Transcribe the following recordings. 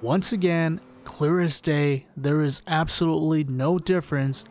Once again, clear as day, there is absolutely no difference.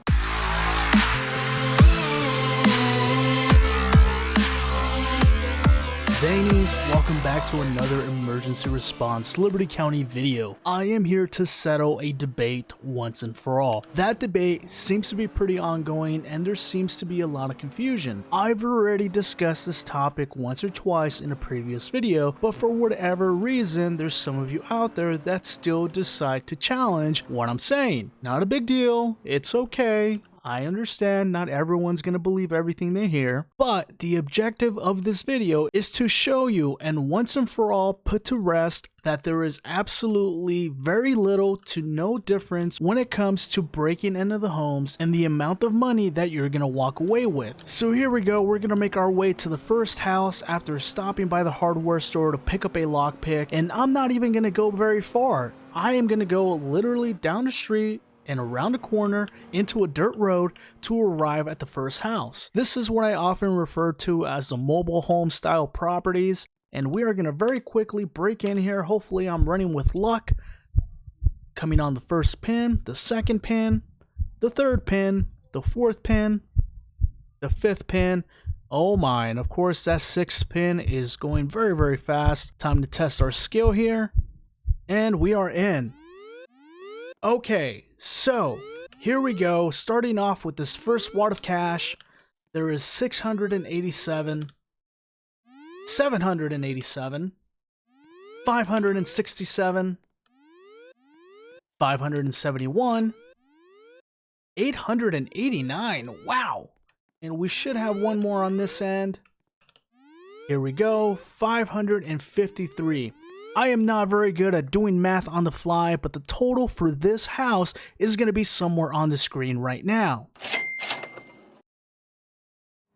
Zanies, welcome back to another emergency response Liberty County video. I am here to settle a debate once and for all. That debate seems to be pretty ongoing and there seems to be a lot of confusion. I've already discussed this topic once or twice in a previous video, but for whatever reason, there's some of you out there that still decide to challenge what I'm saying. Not a big deal, it's okay. I understand not everyone's gonna believe everything they hear, but the objective of this video is to show you and once and for all put to rest that there is absolutely very little to no difference when it comes to breaking into the homes and the amount of money that you're gonna walk away with. So here we go, we're gonna make our way to the first house after stopping by the hardware store to pick up a lockpick, and I'm not even gonna go very far. I am gonna go literally down the street and around the corner into a dirt road to arrive at the first house. This is what I often refer to as the mobile home style properties, and we are going to very quickly break in here. Hopefully I'm running with luck. Coming on the first pin, the second pin, the third pin, the fourth pin, the fifth pin. Oh my, and of course that sixth pin is going very, very fast. Time to test our skill here, and we are in. Okay, so here we go, starting off with this first wad of cash. There is 687, 787, 567, 571, 889, wow! And we should have one more on this end. Here we go, 553. I am not very good at doing math on the fly, but the total for this house is going to be somewhere on the screen right now.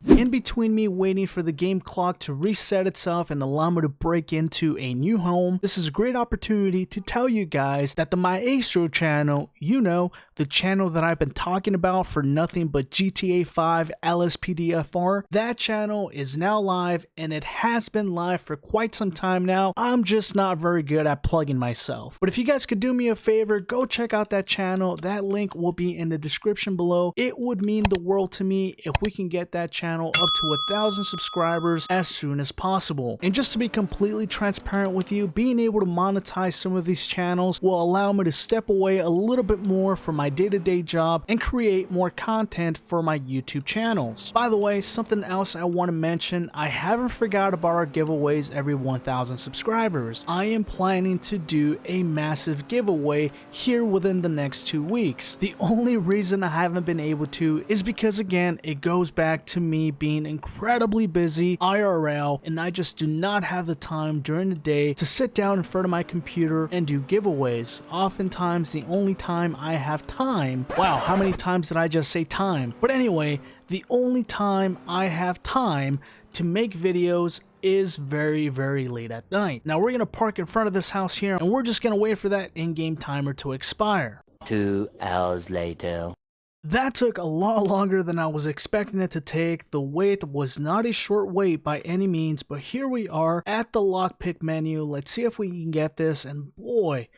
In between me waiting for the game clock to reset itself and allow me to break into a new home, this is a great opportunity to tell you guys that the Maestro channel, you know, the channel that I've been talking about for nothing but GTA 5 LSPDFR, that channel is now live and it has been live for quite some time now. I'm just not very good at plugging myself. But if you guys could do me a favor, go check out that channel. That link will be in the description below. It would mean the world to me if we can get that channel up to 1,000 subscribers as soon as possible. And just to be completely transparent with you, being able to monetize some of these channels will allow me to step away a little bit more from my day-to-day job and create more content for my YouTube channels. By the way, something else I want to mention, I haven't forgot about our giveaways every 1,000 subscribers. I am planning to do a massive giveaway here within the next 2 weeks. The only reason I haven't been able to is because, again, it goes back to me being incredibly busy IRL, and I just do not have the time during the day to sit down in front of my computer and do giveaways. Oftentimes the only time I have time, wow, how many times did I just say time? But anyway, the only time I have time to make videos is very, very late at night. Now we're gonna park in front of this house here and we're just gonna wait for that in-game timer to expire. 2 hours later. That took a lot longer than I was expecting it to take. The wait was not a short wait by any means, but here we are at the lockpick menu. Let's see if we can get this, and boy,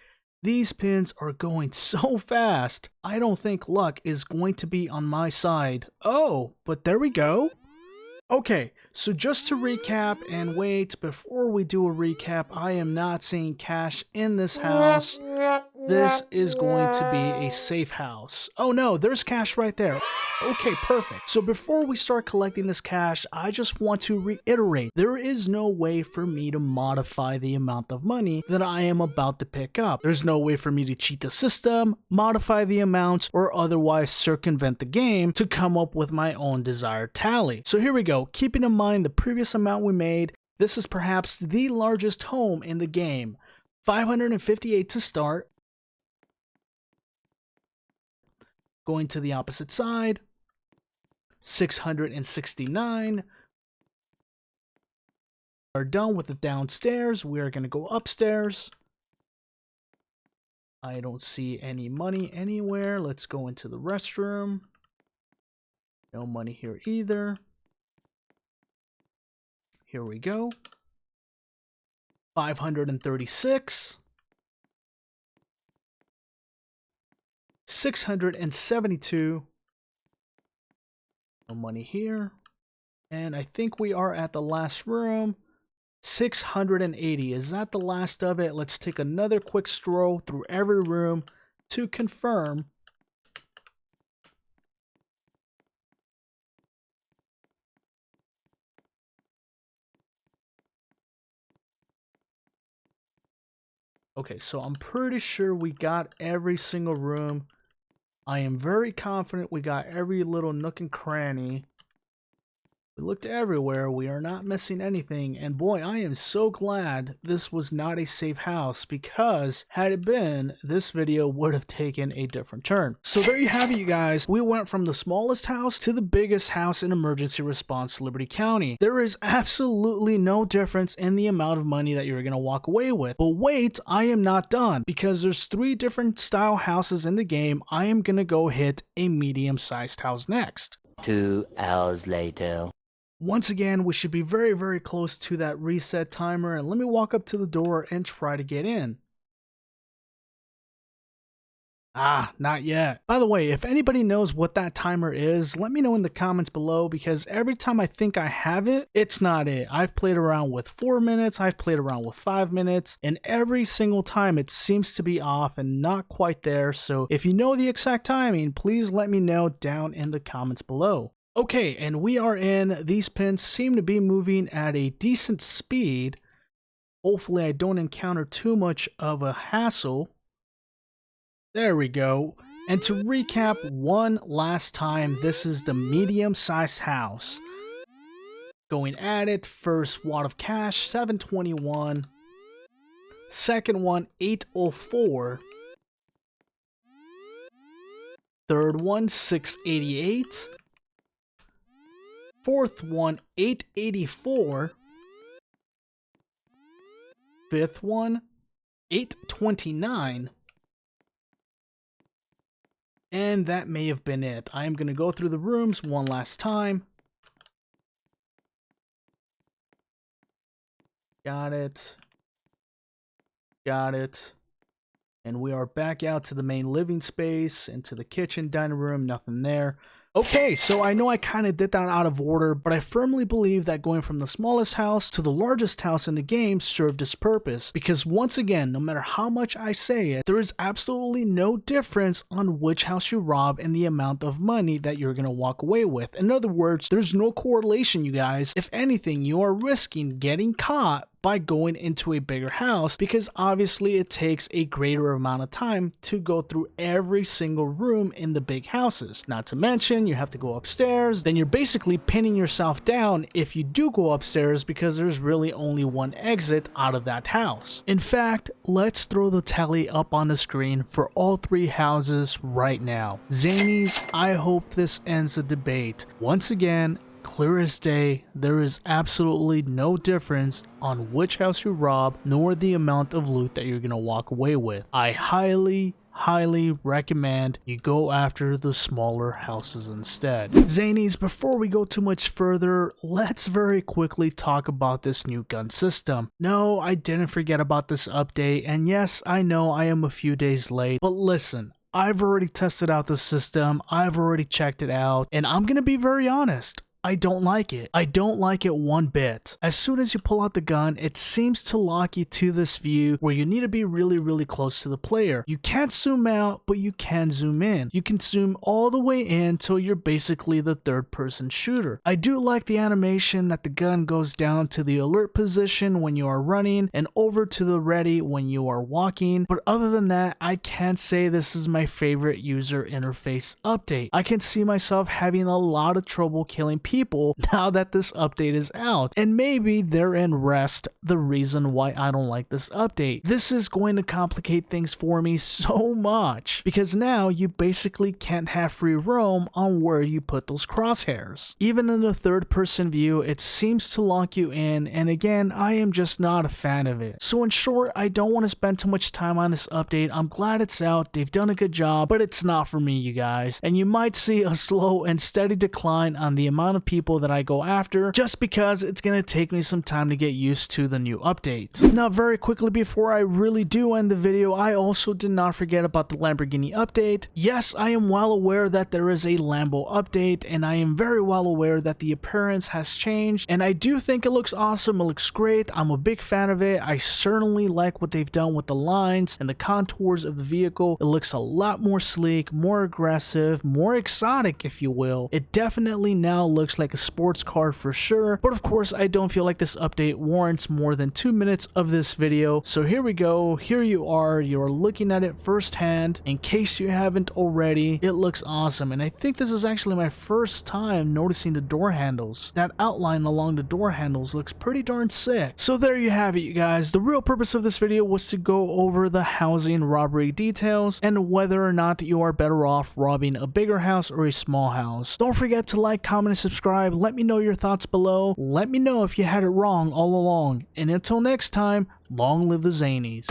these pins are going so fast. I don't think luck is going to be on my side. Oh, but there we go. Okay, so just to recap, and wait, before we do a recap, I am not seeing cash in this house. This is going to be a safe house. Oh no, there's cash right there. Okay, perfect. So before we start collecting this cash, I just want to reiterate, there is no way for me to modify the amount of money that I am about to pick up. There's no way for me to cheat the system, modify the amounts, or otherwise circumvent the game to come up with my own desired tally. So here we go. Keeping in mind the previous amount we made, this is perhaps the largest home in the game. 558 to start. Going to the opposite side, 669. Are done with the downstairs. We are going to go upstairs. I don't see any money anywhere. Let's go into the restroom. No money here either. Here we go. 536. 672. No money here. And I think we are at the last room. 680. Is that the last of it? Let's take another quick stroll through every room to confirm. Okay, so I'm pretty sure we got every single room. I am very confident we got every little nook and cranny. We looked everywhere, we are not missing anything, and boy, I am so glad this was not a safe house, because had it been, this video would have taken a different turn. So there you have it, you guys. We went from the smallest house to the biggest house in emergency response Liberty County. There is absolutely no difference in the amount of money that you're going to walk away with. But wait, I am not done, because there's 3 different style houses in the game. I am going to go hit a medium-sized house next. 2 hours later. Once again, we should be very, very close to that reset timer, and let me walk up to the door and try to get in. Ah, not yet. By the way, if anybody knows what that timer is, let me know in the comments below, because every time I think I have it, it's not it. I've played around with 4 minutes, I've played around with 5 minutes, and every single time it seems to be off and not quite there. So if you know the exact timing, please let me know down in the comments below. Okay, and we are in. These pins seem to be moving at a decent speed. Hopefully I don't encounter too much of a hassle. There we go. And to recap one last time, this is the medium-sized house. Going at it, first wad of cash, 721. Second one, 804. Third one, 688. Fourth one, 884. Fifth one, 829. And that may have been it. I am going to go through the rooms one last time. Got it. Got it. And we are back out to the main living space, into the kitchen, dining room, nothing there. Okay, so I know I kind of did that out of order, but I firmly believe that going from the smallest house to the largest house in the game served its purpose, because once again, no matter how much I say it, there is absolutely no difference on which house you rob and the amount of money that you're going to walk away with. In other words, there's no correlation, you guys. If anything, you are risking getting caught by going into a bigger house, because obviously it takes a greater amount of time to go through every single room in the big houses. Not to mention, you have to go upstairs, then you're basically pinning yourself down if you do go upstairs, because there's really only one exit out of that house. In fact, let's throw the tally up on the screen for all 3 houses right now. Zanies, I hope this ends the debate. Once again, clear as day, there is absolutely no difference on which house you rob, nor the amount of loot that you're going to walk away with. I highly recommend you go after the smaller houses instead. Zanies, before we go too much further, let's very quickly talk about this new gun system. No, I didn't forget about this update, and yes, I know I am a few days late, but listen, I've already tested out the system, I've already checked it out, and I'm going to be very honest. I don't like it. I don't like it one bit. As soon as you pull out the gun, it seems to lock you to this view where you need to be really close to the player. You can't zoom out, but you can zoom in. You can zoom all the way in till you're basically the third-person shooter. I do like the animation that the gun goes down to the alert position when you are running and over to the ready when you are walking, but other than that, I can't say this is my favorite user interface update. I can see myself having a lot of trouble killing people now that this update is out, and maybe therein rests the reason why I don't like this update. This is going to complicate things for me so much, because now you basically can't have free roam on where you put those crosshairs. Even in the third person view, it seems to lock you in, and again, I am just not a fan of it. So in short, I don't want to spend too much time on this update. I'm glad it's out, they've done a good job, but it's not for me, you guys, and you might see a slow and steady decline on the amount of people that I go after, just because it's going to take me some time to get used to the new update. Now, very quickly before I really do end the video, I also did not forget about the Lamborghini update. Yes, I am well aware that there is a Lambo update, and I am very well aware that the appearance has changed, and I do think it looks awesome. It looks great. I'm a big fan of it. I certainly like what they've done with the lines and the contours of the vehicle. It looks a lot more sleek, more aggressive, more exotic, if you will. It definitely now looks like a sports car for sure, but of course I don't feel like this update warrants more than 2 minutes of this video. So here we go. Here you are. You're looking at it firsthand. In case you haven't already, it looks awesome, and I think this is actually my first time noticing the door handles. That outline along the door handles looks pretty darn sick. So there you have it, you guys. The real purpose of this video was to go over the housing robbery details and whether or not you are better off robbing a bigger house or a small house. Don't forget to like, comment, and subscribe. Let me know your thoughts below. Let me know if you had it wrong all along. And until next time, long live the Zanies.